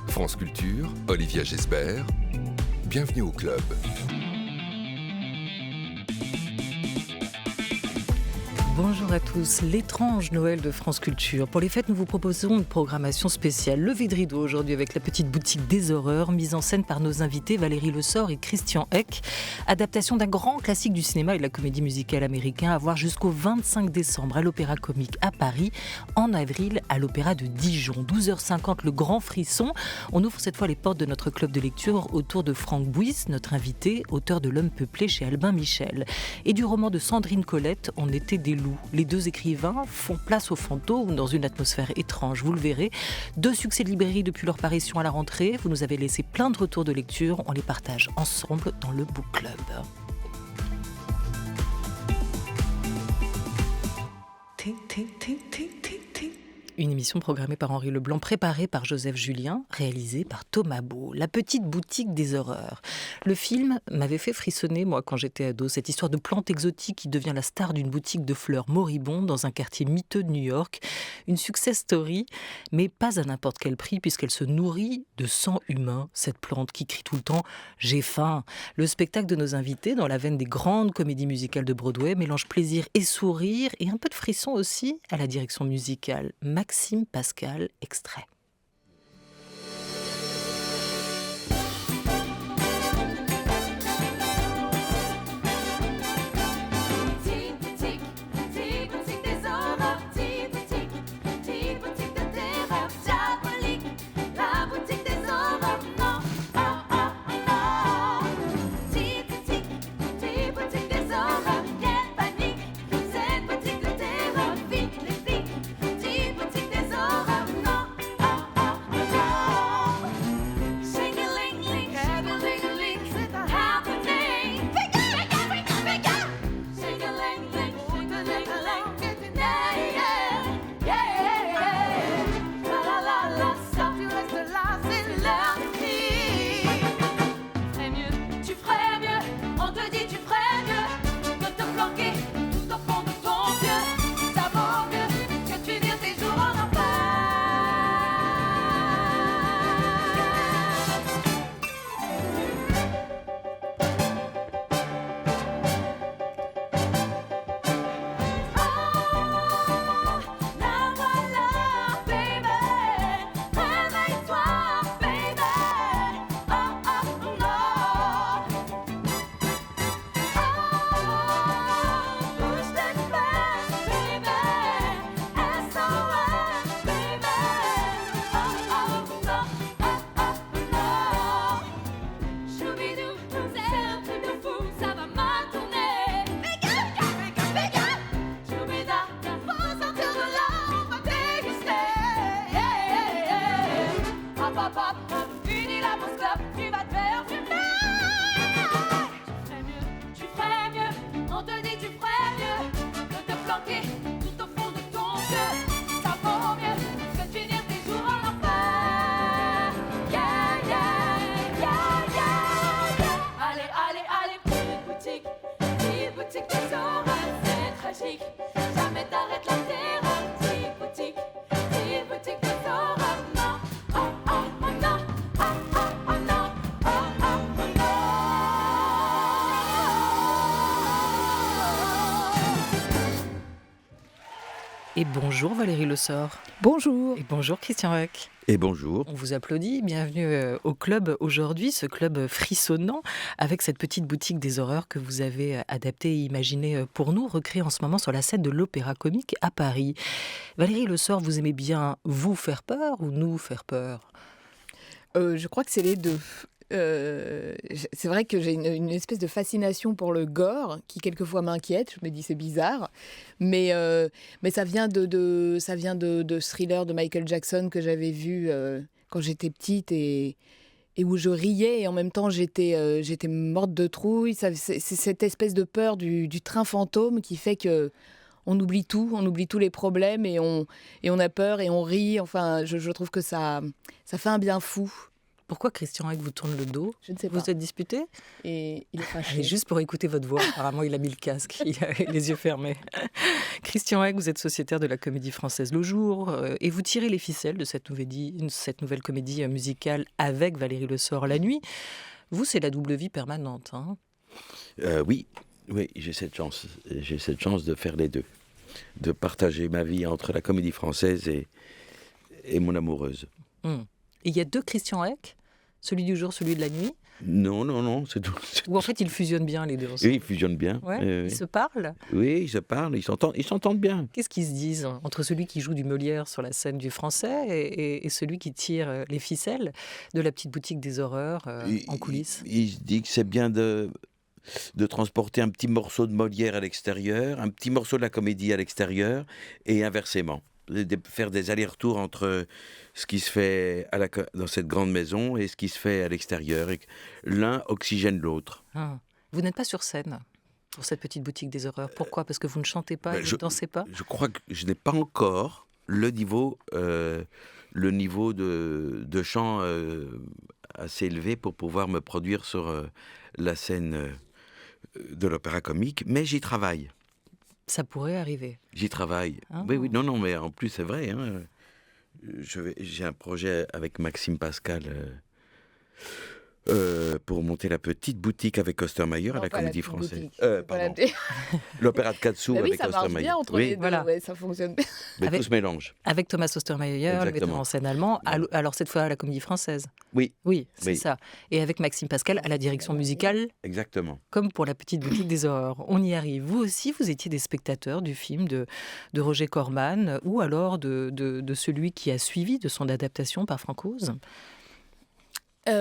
France Culture, Olivia Gesbert, bienvenue au club. Bonjour à tous, l'étrange Noël de France Culture. Pour les fêtes, nous vous proposons une programmation spéciale. Levée de rideau aujourd'hui avec la petite boutique des horreurs, mise en scène par nos invités Valérie Lessort et Christian Eck. Adaptation d'un grand classique du cinéma et de la comédie musicale américaine à voir jusqu'au 25 décembre à l'Opéra Comique à Paris, en avril à l'Opéra de Dijon. 12h50, le grand frisson. On ouvre cette fois les portes de notre club de lecture autour de Franck Bouys, notre invité, auteur de L'Homme peuplé chez Albin Michel. Et du roman de Sandrine Colette, On était des loups. Les deux écrivains font place aux fantômes dans une atmosphère étrange, vous le verrez. 2 succès de librairie depuis leur parution à la rentrée. Vous nous avez laissé plein de retours de lecture. On les partage ensemble dans le Book Club. Une émission programmée par Henri Leblanc, préparée par Joseph Julien, réalisée par Thomas Beau. La petite boutique des horreurs. Le film m'avait fait frissonner, moi, quand j'étais ado. Cette histoire de plante exotique qui devient la star d'une boutique de fleurs moribondes dans un quartier miteux de New York. Une success story, mais pas à n'importe quel prix, puisqu'elle se nourrit de sang humain, cette plante qui crie tout le temps « J'ai faim ». Le spectacle de nos invités, dans la veine des grandes comédies musicales de Broadway, mélange plaisir et sourire, et un peu de frisson aussi à la direction musicale. Maxime Pascal, extrait. Et bonjour Valérie Lessort. Bonjour. Et bonjour Christian Eck. Et bonjour. On vous applaudit, bienvenue au club aujourd'hui, ce club frissonnant avec cette petite boutique des horreurs que vous avez adaptée et imaginée pour nous, recréée en ce moment sur la scène de l'Opéra Comique à Paris. Valérie Lessort, vous aimez bien vous faire peur ou nous faire peur ? Je crois que c'est les deux. C'est vrai que j'ai une espèce de fascination pour le gore qui quelquefois m'inquiète. Je me dis c'est bizarre, mais ça vient de thriller de Michael Jackson que j'avais vu quand j'étais petite et où je riais et en même temps j'étais morte de trouille. C'est cette espèce de peur du train fantôme qui fait que on oublie tous les problèmes et on a peur et on rit. Enfin, je trouve que ça fait un bien fou. Pourquoi Christian Hegg vous tourne le dos? Je ne sais pas. Vous êtes disputé? Et il est fâché. Allez, juste pour écouter votre voix. Apparemment, il a mis le casque, il a les yeux fermés. Christian Hegg, vous êtes sociétaire de la Comédie Française Le Jour et vous tirez les ficelles de cette nouvelle comédie musicale avec Valérie Le Sort la nuit. Vous, c'est la double vie permanente. Hein? Oui, j'ai cette chance. J'ai cette chance de faire les deux. De partager ma vie entre la Comédie Française et mon amoureuse. Et il y a 2 Christian Hegg, celui du jour, celui de la nuit? Non, c'est tout. Ou en fait, ils fusionnent bien les deux ensemble? Oui, ils fusionnent bien. Ils se parlent? Oui, ils se parlent, ils s'entendent bien. Qu'est-ce qu'ils se disent entre celui qui joue du Molière sur la scène du Français et celui qui tire les ficelles de la petite boutique des horreurs en coulisses? Il se dit que c'est bien de transporter un petit morceau de Molière à l'extérieur, un petit morceau de la comédie à l'extérieur, et inversement. De faire des allers-retours entre ce qui se fait dans cette grande maison et ce qui se fait à l'extérieur, et que l'un oxygène l'autre. Vous n'êtes pas sur scène pour cette petite boutique des horreurs. Pourquoi? Parce que vous ne chantez pas et vous ne dansez pas? Je crois que je n'ai pas encore le niveau de chant assez élevé pour pouvoir me produire sur la scène de l'opéra comique, mais j'y travaille. Ça pourrait arriver. J'y travaille. Oui, non, mais en plus, c'est vrai. Hein, j'ai un projet avec Maxime Pascal pour monter la petite boutique avec Ostermayer à la Comédie Française. L'opéra de Katsu avec Ostermayer. Ça marche bien entre les deux, voilà. Ça fonctionne bien. Mais tout se mélange. Avec Thomas Ostermayer, le metteur en scène allemand, alors cette fois à la Comédie Française. Oui, c'est ça. Et avec Maxime Pascal à la direction musicale. Exactement. Comme pour la petite boutique des horreurs. On y arrive. Vous aussi, vous étiez des spectateurs du film de Roger Corman ou alors de celui qui a suivi de son adaptation par Franck Oz?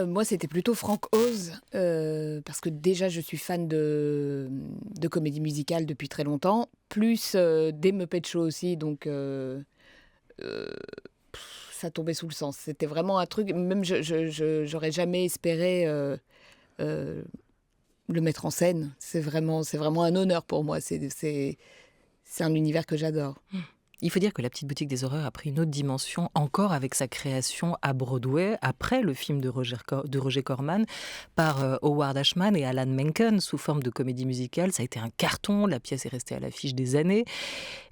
Moi, c'était plutôt Franck Oz, parce que déjà, je suis fan de comédie musicale depuis très longtemps, plus des Muppet Show aussi, donc ça tombait sous le sens. C'était vraiment un truc, même j'aurais jamais espéré le mettre en scène. C'est vraiment un honneur pour moi, c'est un univers que j'adore. Il faut dire que la petite boutique des horreurs a pris une autre dimension encore avec sa création à Broadway, après le film de Roger Corman, par Howard Ashman et Alan Menken, sous forme de comédie musicale. Ça a été un carton, la pièce est restée à l'affiche des années.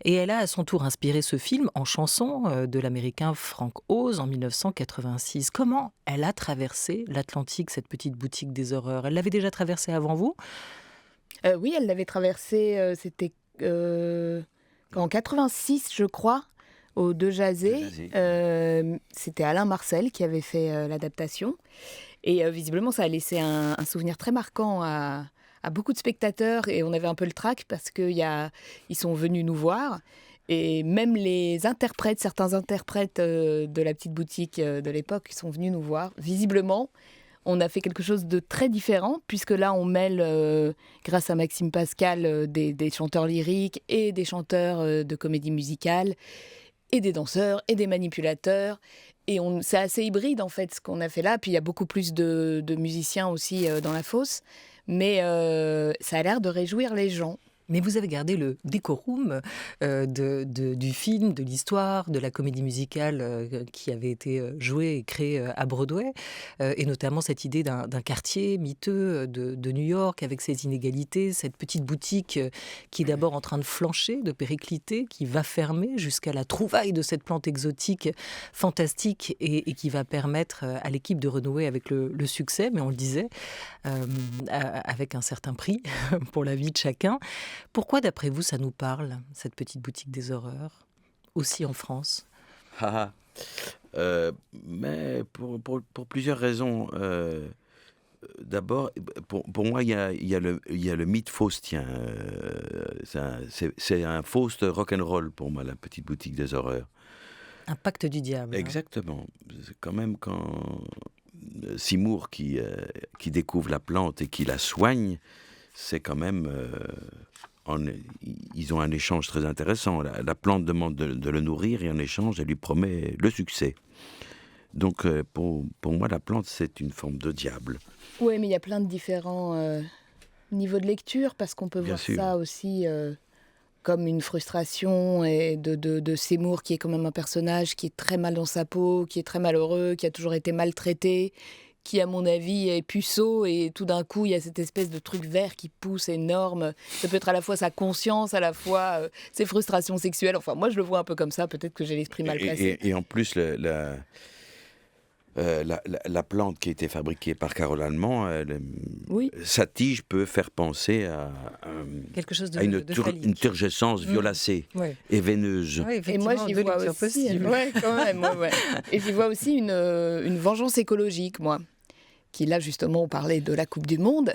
Et elle a à son tour inspiré ce film en chanson de l'américain Frank Oz en 1986. Comment elle a traversé l'Atlantique, cette petite boutique des horreurs? Elle l'avait déjà traversée avant vous? Oui, elle l'avait traversée, c'était... en 86, je crois, au De Jazé, c'était Alain Marcel qui avait fait l'adaptation. Et visiblement, ça a laissé un souvenir très marquant à beaucoup de spectateurs. Et on avait un peu le trac parce qu'ils sont venus nous voir. Et même certains interprètes de la petite boutique de l'époque sont venus nous voir. Visiblement, on a fait quelque chose de très différent, puisque là, on mêle, grâce à Maxime Pascal, des chanteurs lyriques et des chanteurs de comédie musicale, et des danseurs et des manipulateurs. Et c'est assez hybride, en fait, ce qu'on a fait là. Puis il y a beaucoup plus de musiciens aussi dans la fosse. Mais ça a l'air de réjouir les gens. Mais vous avez gardé le décorum du film, de l'histoire, de la comédie musicale qui avait été jouée et créée à Broadway, et notamment cette idée d'un quartier miteux de New York avec ses inégalités, cette petite boutique qui est d'abord en train de flancher, de péricliter, qui va fermer jusqu'à la trouvaille de cette plante exotique fantastique et qui va permettre à l'équipe de renouer avec le succès, mais on le disait, avec un certain prix pour la vie de chacun. Pourquoi, d'après vous, ça nous parle, cette petite boutique des horreurs, aussi en France? Mais pour plusieurs raisons. D'abord, pour moi, il y a le mythe faustien. C'est un Faust rock'n'roll pour moi, la petite boutique des horreurs. Un pacte du diable. Exactement. C'est quand même quand Seymour qui découvre la plante et qui la soigne, c'est quand même... ils ont un échange très intéressant. La plante demande de le nourrir et en échange, elle lui promet le succès. Donc, pour moi, la plante, c'est une forme de diable. Oui, mais il y a plein de différents niveaux de lecture, parce qu'on peut Bien voir sûr. ça aussi comme une frustration et de Seymour, qui est quand même un personnage qui est très mal dans sa peau, qui est très malheureux, qui a toujours été maltraité, qui, à mon avis, est puceau, et tout d'un coup, il y a cette espèce de truc vert qui pousse énorme. Ça peut être à la fois sa conscience, à la fois ses frustrations sexuelles. Enfin, moi, je le vois un peu comme ça. Peut-être que j'ai l'esprit mal placé. Et en plus, la plante qui a été fabriquée par Carole Allemand, sa tige peut faire penser à une turgescence violacée et veineuse. Ouais, et moi, j'y vois aussi, quand même, Et j'y vois aussi une vengeance écologique, moi. Qui là justement on parlait de la Coupe du Monde.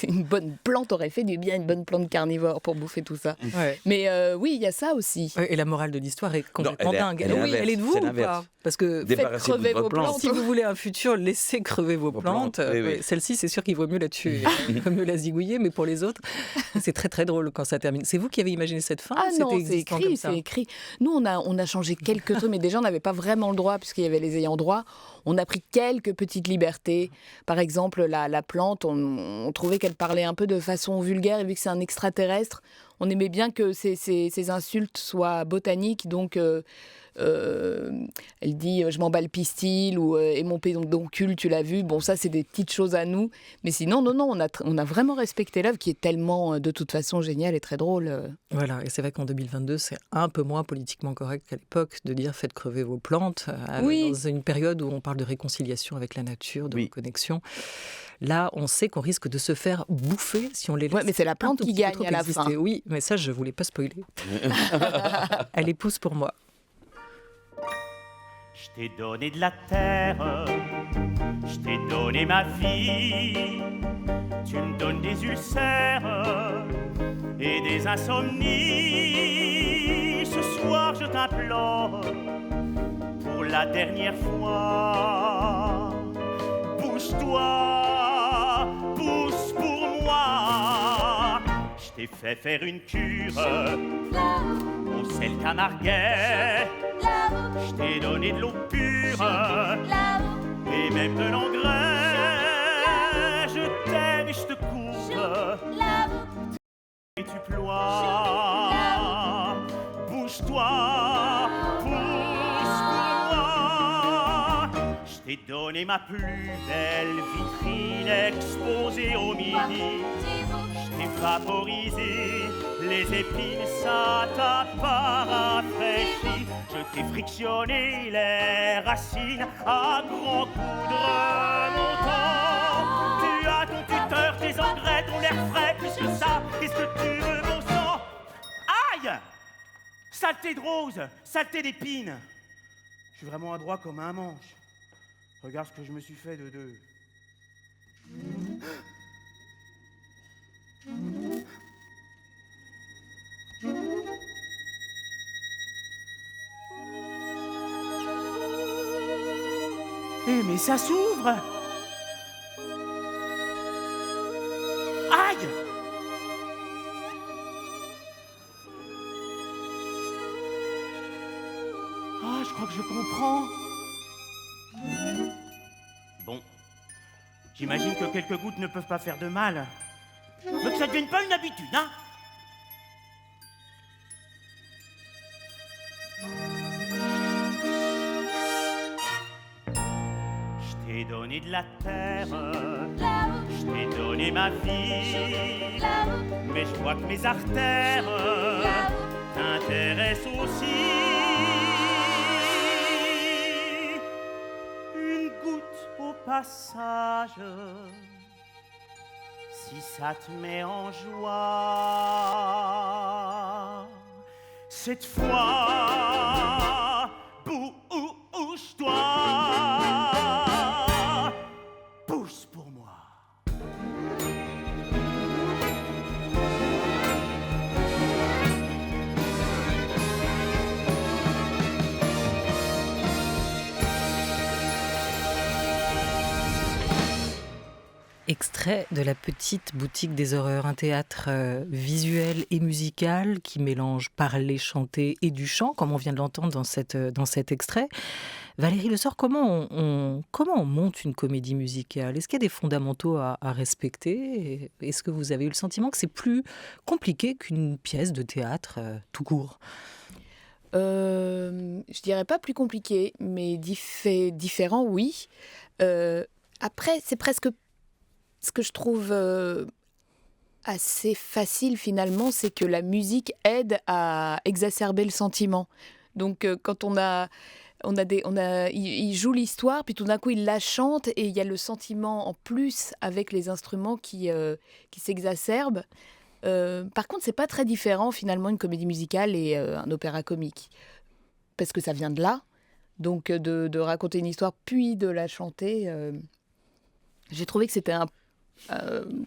Une bonne plante aurait fait du bien, une bonne plante carnivore pour bouffer tout ça. Ouais. Mais oui, il y a ça aussi. Et la morale de l'histoire est complètement dingue. Elle est de vous ou pas? Parce que faites crever vos plantes. Si vous voulez un futur, laissez crever vos plantes. Oui. Celle-ci, c'est sûr qu'il vaut mieux la tuer, il vaut mieux la zigouiller, mais pour les autres, c'est très très drôle quand ça termine. C'est vous qui avez imaginé cette fin? Ah non, c'est écrit. Nous, on a changé quelques trucs, mais déjà on n'avait pas vraiment le droit puisqu'il y avait les ayants droit. On a pris quelques petites libertés. Par exemple, la plante, on trouvait qu'elle parlait un peu de façon vulgaire, et vu que c'est un extraterrestre, on aimait bien que ces insultes soient botaniques. Donc, elle dit « je m'en bats le pistil » ou « et mon pédoncule, tu l'as vu ». Bon, ça, c'est des petites choses à nous. Mais sinon, non, on a vraiment respecté l'œuvre qui est tellement, de toute façon, géniale et très drôle. Voilà, et c'est vrai qu'en 2022, c'est un peu moins politiquement correct qu'à l'époque de dire « faites crever vos plantes ». Dans une période où on parle de réconciliation avec la nature, de reconnexion. Là, on sait qu'on risque de se faire bouffer si on les laisse. Ouais, mais c'est la plante qui gagne à la fin. Oui, mais ça, je ne voulais pas spoiler. Elle est pousse pour moi. Je t'ai donné de la terre, je t'ai donné ma vie. Tu me donnes des ulcères et des insomnies. Ce soir, je t'implore pour la dernière fois. Bouge-toi, pousse pour moi. Je t'ai fait faire une cure au sel camarguais. Je t'ai donné de l'eau pure et même de l'engrais. Je t'aime et je te coupe et tu ploies. Bouge-toi, pousse pour moi. Je t'ai donné ma plus belle vitrine exposée au midi. Je t'ai vaporisé les épines, ça t'a pas rafraîchi. Je t'ai frictionné les racines à grands coups de remontant. Tu as ton tuteur, tes engrais, ton air frais, plus que ça, qu'est-ce que tu veux, mon sang? Aïe! Saleté de rose, saleté d'épines. Je suis vraiment adroit comme un manche. Regarde ce que je me suis fait de deux. Mais ça s'ouvre! Aïe! Ah, je crois que je comprends. Bon, j'imagine que quelques gouttes ne peuvent pas faire de mal. Mais que ça ne devienne pas une habitude, hein? Je t'ai donné de la terre, je t'ai donné ma vie, mais je vois que mes artères t'intéressent aussi. Une goutte au passage, si ça te met en joie. Cette fois, bouge-toi. Pousse pour moi. Extrait de La Petite Boutique des Horreurs, un théâtre visuel et musical qui mélange parler, chanter et du chant, comme on vient de l'entendre dans cet extrait. Valérie Le Sort, comment on monte une comédie musicale? Est-ce qu'il y a des fondamentaux à respecter? Est-ce que vous avez eu le sentiment que c'est plus compliqué qu'une pièce de théâtre tout court? Je dirais pas plus compliqué, mais différent, oui. Après, c'est presque ce que je trouve assez facile finalement, c'est que la musique aide à exacerber le sentiment. Donc quand il joue l'histoire, puis tout d'un coup il la chante et il y a le sentiment en plus avec les instruments qui s'exacerbent. Par contre, c'est pas très différent finalement une comédie musicale et un opéra comique, parce que ça vient de là. Donc de raconter une histoire puis de la chanter, j'ai trouvé que c'était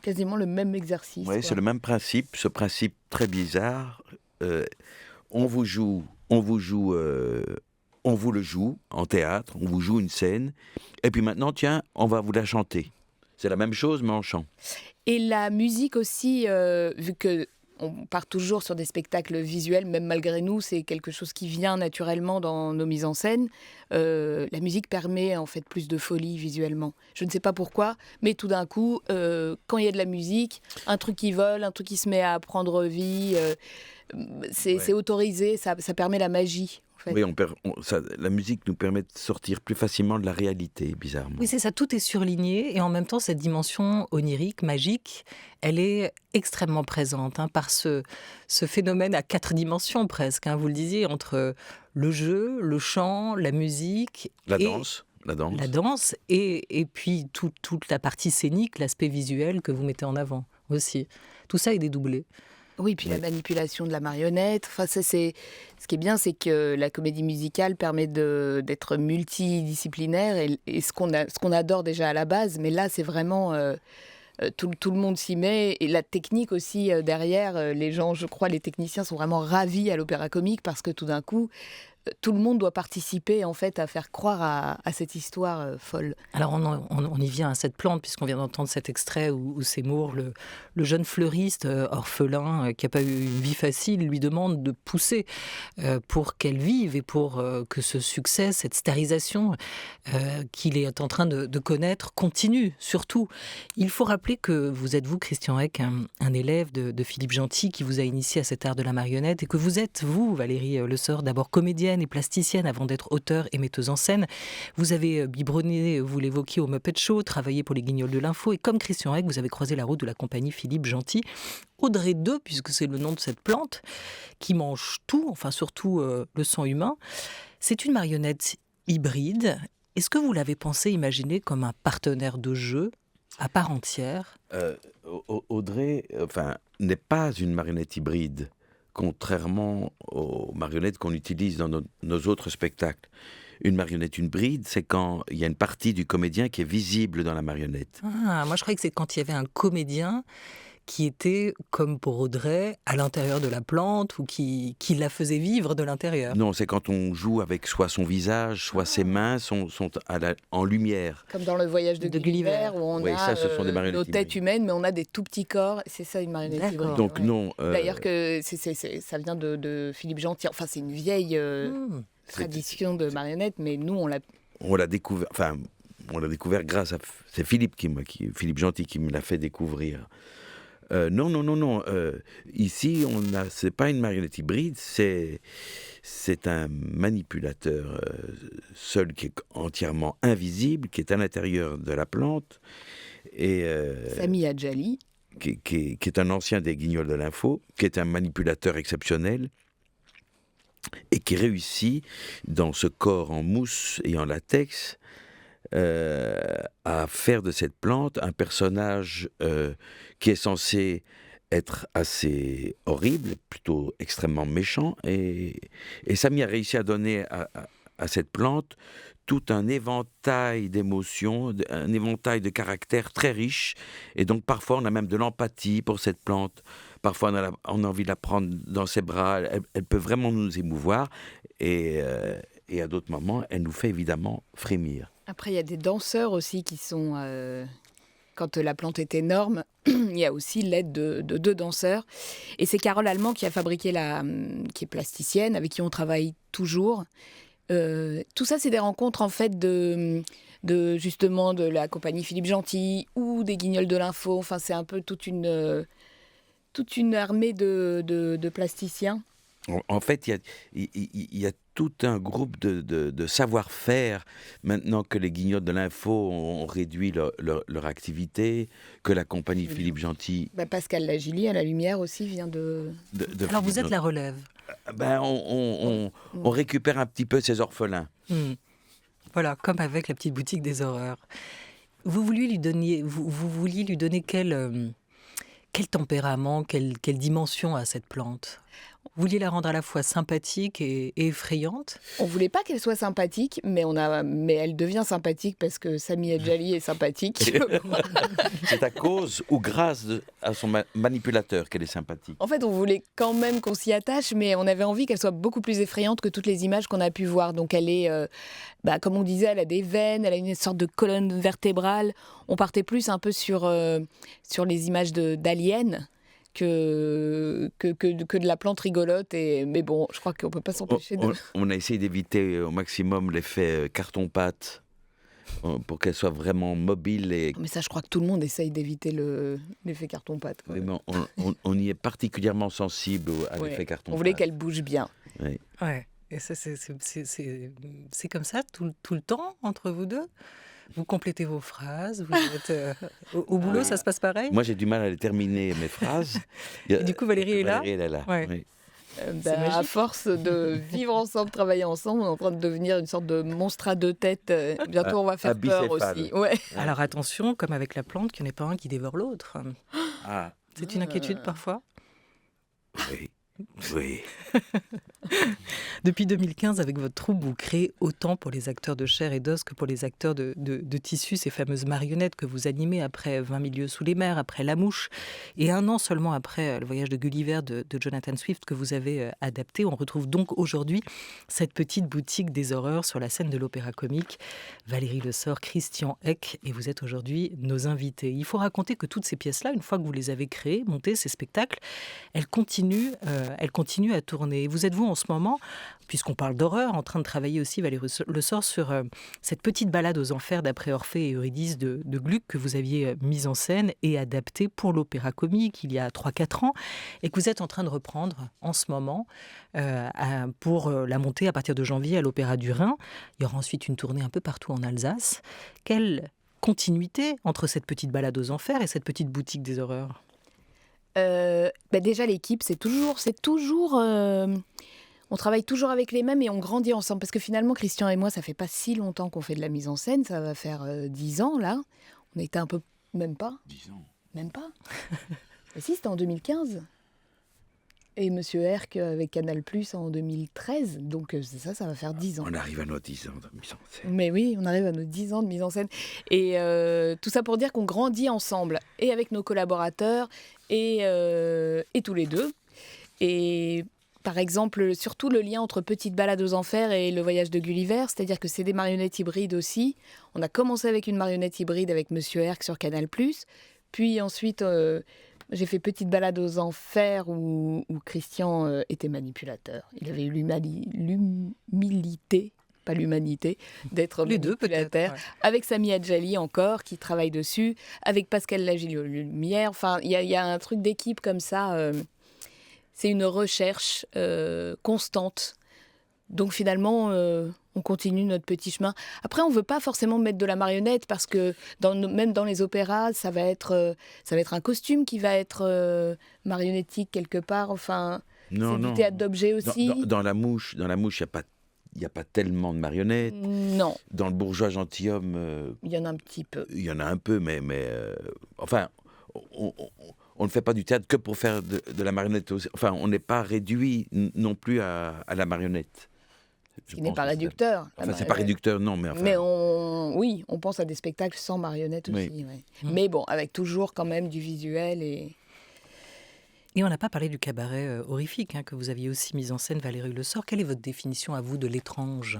quasiment le même exercice. Oui, c'est le même principe, ce principe très bizarre. On vous le joue en théâtre, on vous joue une scène, et puis maintenant, tiens, on va vous la chanter. C'est la même chose, mais en chant. Et la musique aussi, vu que on part toujours sur des spectacles visuels, même malgré nous, c'est quelque chose qui vient naturellement dans nos mises en scène. La musique permet en fait plus de folie visuellement. Je ne sais pas pourquoi, mais tout d'un coup, quand il y a de la musique, un truc qui vole, un truc qui se met à prendre vie, c'est autorisé, ça permet la magie. En fait. Oui, la musique nous permet de sortir plus facilement de la réalité, bizarrement. Oui, c'est ça, tout est surligné et en même temps, cette dimension onirique, magique, elle est extrêmement présente par ce phénomène à 4 dimensions presque, vous le disiez, entre le jeu, le chant, la musique... La danse, et puis toute la partie scénique, l'aspect visuel que vous mettez en avant aussi. Tout ça est dédoublé. Oui, puis la manipulation de la marionnette. Enfin, ce qui est bien, c'est que la comédie musicale permet d'être multidisciplinaire et ce qu'on adore déjà à la base. Mais là, c'est vraiment tout le monde s'y met et la technique aussi derrière. Les gens, je crois, les techniciens sont vraiment ravis à l'opéra comique parce que tout d'un coup, tout le monde doit participer en fait à faire croire à cette histoire folle. Alors on y vient à cette plante puisqu'on vient d'entendre cet extrait où Seymour, le jeune fleuriste orphelin qui n'a pas eu une vie facile, lui demande de pousser pour qu'elle vive et pour que ce succès, cette starisation qu'il est en train de connaître continue. Surtout, il faut rappeler que vous êtes vous, Christian Eck, un élève de Philippe Gentil qui vous a initié à cet art de la marionnette et que vous êtes, vous, Valérie Le Sort, d'abord comédienne et plasticienne avant d'être auteure et metteuse en scène. Vous avez biberonné, vous l'évoquiez, au Muppet Show, travaillé pour les Guignols de l'info et comme Christian Eck, vous avez croisé la route de la compagnie Philippe Gentil. Audrey II, puisque c'est le nom de cette plante, qui mange tout, enfin surtout le sang humain. C'est une marionnette hybride. Est-ce que vous l'avez pensé, imaginé comme un partenaire de jeu à part entière? Audrey n'est pas une marionnette hybride, contrairement aux marionnettes qu'on utilise dans nos autres spectacles. Une marionnette hybride, c'est quand il y a une partie du comédien qui est visible dans la marionnette. Ah, moi je croyais que c'est quand il y avait un comédien qui était, comme pour Audrey, à l'intérieur de la plante ou qui la faisait vivre de l'intérieur. Non, c'est quand on joue avec soit son visage, soit ses mains sont en lumière. Comme dans le voyage de Gulliver, où on a ce sont des nos têtes humaines, mais on a des tout petits corps. C'est ça une marionnette hybride. Donc non. D'ailleurs que ça vient de Philippe Gentil. Enfin, c'est une vieille tradition de marionnette, mais nous on l'a découvert. Enfin, on l'a découvert grâce à Philippe Philippe Gentil qui me l'a fait découvrir. Non. Ici, c'est pas une marionnette hybride, c'est un manipulateur seul qui est entièrement invisible, qui est à l'intérieur de la plante. Et Sami Adjali, qui est un ancien des Guignols de l'info, qui est un manipulateur exceptionnel et qui réussit dans ce corps en mousse et en latex à faire de cette plante un personnage qui est censé être assez horrible, plutôt extrêmement méchant, et Sami a réussi à donner à cette plante tout un éventail d'émotions, un éventail de caractères très riche, et donc parfois on a même de l'empathie pour cette plante, parfois on a envie de la prendre dans ses bras, elle peut vraiment nous émouvoir, et à d'autres moments elle nous fait évidemment frémir. Après, il y a des danseurs aussi qui sont... Quand la plante est énorme, il y a aussi l'aide de 2 danseurs. Et c'est Carole Allemand qui a fabriqué qui est plasticienne, avec qui on travaille toujours. Tout ça, c'est des rencontres en fait justement de la compagnie Philippe Gentil ou des Guignols de l'Info. Enfin, c'est un peu toute une armée de plasticiens. En fait, il y a tout un groupe de savoir-faire maintenant que les Guignols de l'Info ont réduit leur activité, que la compagnie Philippe Gentil... Pascal Lagilly, à la Lumière aussi, vient de... Alors vous êtes la relève. On récupère un petit peu ces orphelins. Voilà, comme avec la petite boutique des horreurs. Vous vouliez lui donner quel tempérament, quelle dimension à cette plante ? Vous vouliez la rendre à la fois sympathique et effrayante ? On voulait pas qu'elle soit sympathique, mais elle devient sympathique parce que Sami Adjali est sympathique. C'est à cause ou grâce à son manipulateur qu'elle est sympathique. En fait, on voulait quand même qu'on s'y attache, mais on avait envie qu'elle soit beaucoup plus effrayante que toutes les images qu'on a pu voir. Donc elle est, comme on disait, elle a des veines, elle a une sorte de colonne vertébrale. On partait plus un peu sur les images d'aliens. Que de la plante rigolote. Mais bon, je crois qu'on ne peut pas s'empêcher de... On a essayé d'éviter au maximum l'effet carton-pâte pour qu'elle soit vraiment mobile. Mais ça, je crois que tout le monde essaye d'éviter l'effet carton-pâte. Oui, mais on y est particulièrement sensible à l'effet carton-pâte. On voulait qu'elle bouge bien. Oui. Ouais. Et ça, c'est comme ça tout le temps entre vous deux ? Vous complétez vos phrases, vous êtes, au boulot, ça se passe pareil ? Moi, j'ai du mal à les terminer, mes phrases. Et du coup, Valérie est là ? Valérie, elle est là, ouais. Oui. À force de vivre ensemble, travailler ensemble, on est en train de devenir une sorte de monstre à deux têtes. Bientôt, on va faire peur aussi. Ouais. Alors attention, comme avec la plante, qu'il n'y en ait pas un qui dévore l'autre. C'est une inquiétude parfois ? Oui. Depuis 2015, avec votre troupe, vous créez autant pour les acteurs de chair et d'os que pour les acteurs de tissu, ces fameuses marionnettes que vous animez après 20 000 lieues sous les mers, après La Mouche, et un an seulement après Le Voyage de Gulliver de Jonathan Swift que vous avez adapté. On retrouve donc aujourd'hui cette petite boutique des horreurs sur la scène de l'Opéra Comique. Valérie Le Sort, Christian Eck, et vous êtes aujourd'hui nos invités. Il faut raconter que toutes ces pièces-là, une fois que vous les avez créées, montées, ces spectacles, elles continuent à tourner. Vous êtes-vous en ce moment, puisqu'on parle d'horreur, en train de travailler aussi, Valérie Le Sort, sur cette petite balade aux enfers d'après Orphée et Eurydice de Gluck que vous aviez mise en scène et adaptée pour l'Opéra Comique il y a 3-4 ans et que vous êtes en train de reprendre en ce moment pour la montée à partir de janvier à l'Opéra du Rhin. Il y aura ensuite une tournée un peu partout en Alsace. Quelle continuité entre cette petite balade aux enfers et cette petite boutique des horreurs ? Déjà, l'équipe, c'est toujours on travaille toujours avec les mêmes et on grandit ensemble. Parce que finalement, Christian et moi, ça fait pas si longtemps qu'on fait de la mise en scène. Ça va faire 10 ans, là. On était un peu... Même pas 10 ans. Même pas. Si, c'était en 2015. Et Monsieur Herc avec Canal+ en 2013. Donc ça va faire 10 ans. On arrive à nos 10 ans de mise en scène. Mais oui, on arrive à nos 10 ans de mise en scène. Et tout ça pour dire qu'on grandit ensemble. Et avec nos collaborateurs, et tous les deux. Et par exemple, surtout le lien entre Petite balade aux enfers et Le Voyage de Gulliver, c'est-à-dire que c'est des marionnettes hybrides aussi. On a commencé avec une marionnette hybride avec Monsieur Herc sur Canal+. Puis ensuite... j'ai fait Petite balade aux enfers où Christian était manipulateur. Il avait eu l'humilité, pas l'humanité, d'être les manipulateur. Ouais. Avec Sami Adjali encore, qui travaille dessus. Avec Pascal Lagilly aux Lumières. Enfin, il y a un truc d'équipe comme ça. C'est une recherche constante. Donc finalement, on continue notre petit chemin. Après, on ne veut pas forcément mettre de la marionnette parce que même dans les opéras, ça va être un costume qui va être marionnettique quelque part. Enfin, c'est du théâtre d'objets aussi. Dans La Mouche, il n'y a pas tellement de marionnettes. Non. Dans Le Bourgeois gentilhomme... il y en a un petit peu. Il y en a un peu, mais enfin... On ne fait pas du théâtre que pour faire de la marionnette aussi. Enfin, on n'est pas réduit non plus à la marionnette. Ce qui n'est pas réducteur. Enfin, c'est pas réducteur, non, mais enfin... Mais on pense à des spectacles sans marionnette aussi. Oui. Ouais. Mais bon, avec toujours quand même du visuel et... Et on n'a pas parlé du cabaret horrifique que vous aviez aussi mis en scène, Valérie Le Sort. Quelle est votre définition à vous de l'étrange ?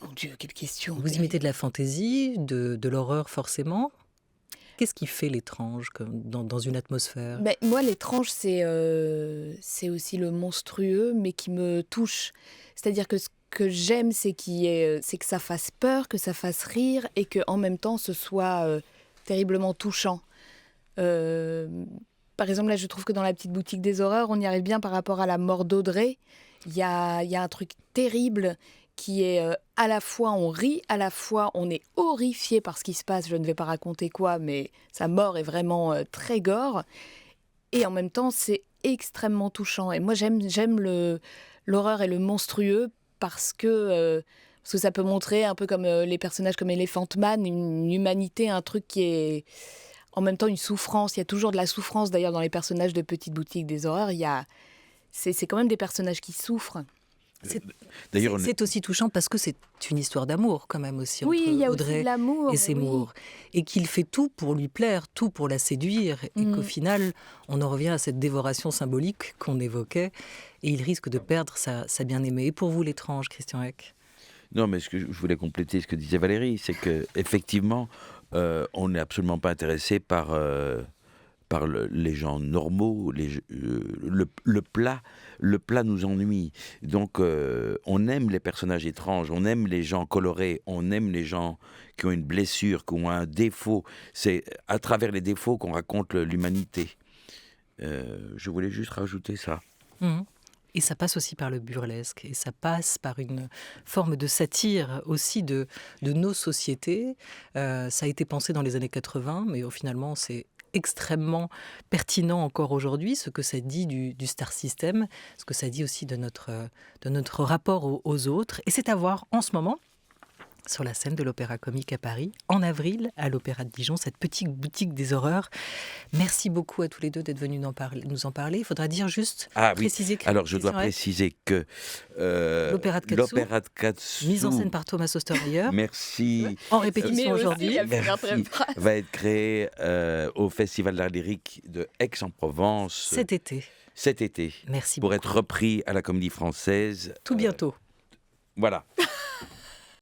Mon Dieu, quelle question. Vous y mettez de la fantaisie, de l'horreur forcément ? Qu'est-ce qui fait l'étrange dans une atmosphère ? Moi, l'étrange, c'est aussi le monstrueux, mais qui me touche. C'est-à-dire que que j'aime, c'est que ça fasse peur, que ça fasse rire et qu'en même temps, ce soit terriblement touchant. Par exemple, là, je trouve que dans La Petite Boutique des Horreurs, on y arrive bien par rapport à la mort d'Audrey. Il y a un truc terrible qui est à la fois on rit, à la fois on est horrifié par ce qui se passe. Je ne vais pas raconter quoi, mais sa mort est vraiment très gore. Et en même temps, c'est extrêmement touchant. Et moi, j'aime l'horreur et le monstrueux parce que ça peut montrer un peu comme les personnages comme Elephant Man, une humanité, un truc qui est en même temps une souffrance. Il y a toujours de la souffrance d'ailleurs dans les personnages de Petite Boutique des Horreurs. C'est quand même des personnages qui souffrent. C'est aussi touchant parce que c'est une histoire d'amour quand même aussi oui, entre il y a Audrey aussi de l'amour, et Seymour. Et qu'il fait tout pour lui plaire, tout pour la séduire. Et qu'au final, on en revient à cette dévoration symbolique qu'on évoquait. Et il risque de perdre sa bien-aimée. Et pour vous, l'étrange, Christian Eck? Non, mais ce que je voulais compléter ce que disait Valérie, c'est qu'effectivement, on n'est absolument pas intéressé par les gens normaux, le plat nous ennuie. Donc on aime les personnages étranges, on aime les gens colorés, on aime les gens qui ont une blessure, qui ont un défaut. C'est à travers les défauts qu'on raconte l'humanité. Je voulais juste rajouter ça. Et ça passe aussi par le burlesque, et ça passe par une forme de satire aussi de nos sociétés. Ça a été pensé dans les années 80, mais finalement c'est extrêmement pertinent encore aujourd'hui, ce que ça dit du star system, ce que ça dit aussi de notre rapport aux autres. Et c'est à voir en ce moment sur la scène de l'Opéra Comique à Paris, en avril, à l'Opéra de Dijon, cette petite boutique des horreurs. Merci beaucoup à tous les deux d'être venus nous en parler. Il faudra dire juste, préciser... Alors, je dois préciser que l'Opéra de Katsu, mise en scène par Thomas Ostermeyer. Merci. En répétition aujourd'hui. Va être créé au Festival d'art lyrique de Aix-en-Provence. Cet été. Merci pour beaucoup. Être repris à la Comédie Française. Tout bientôt. Voilà.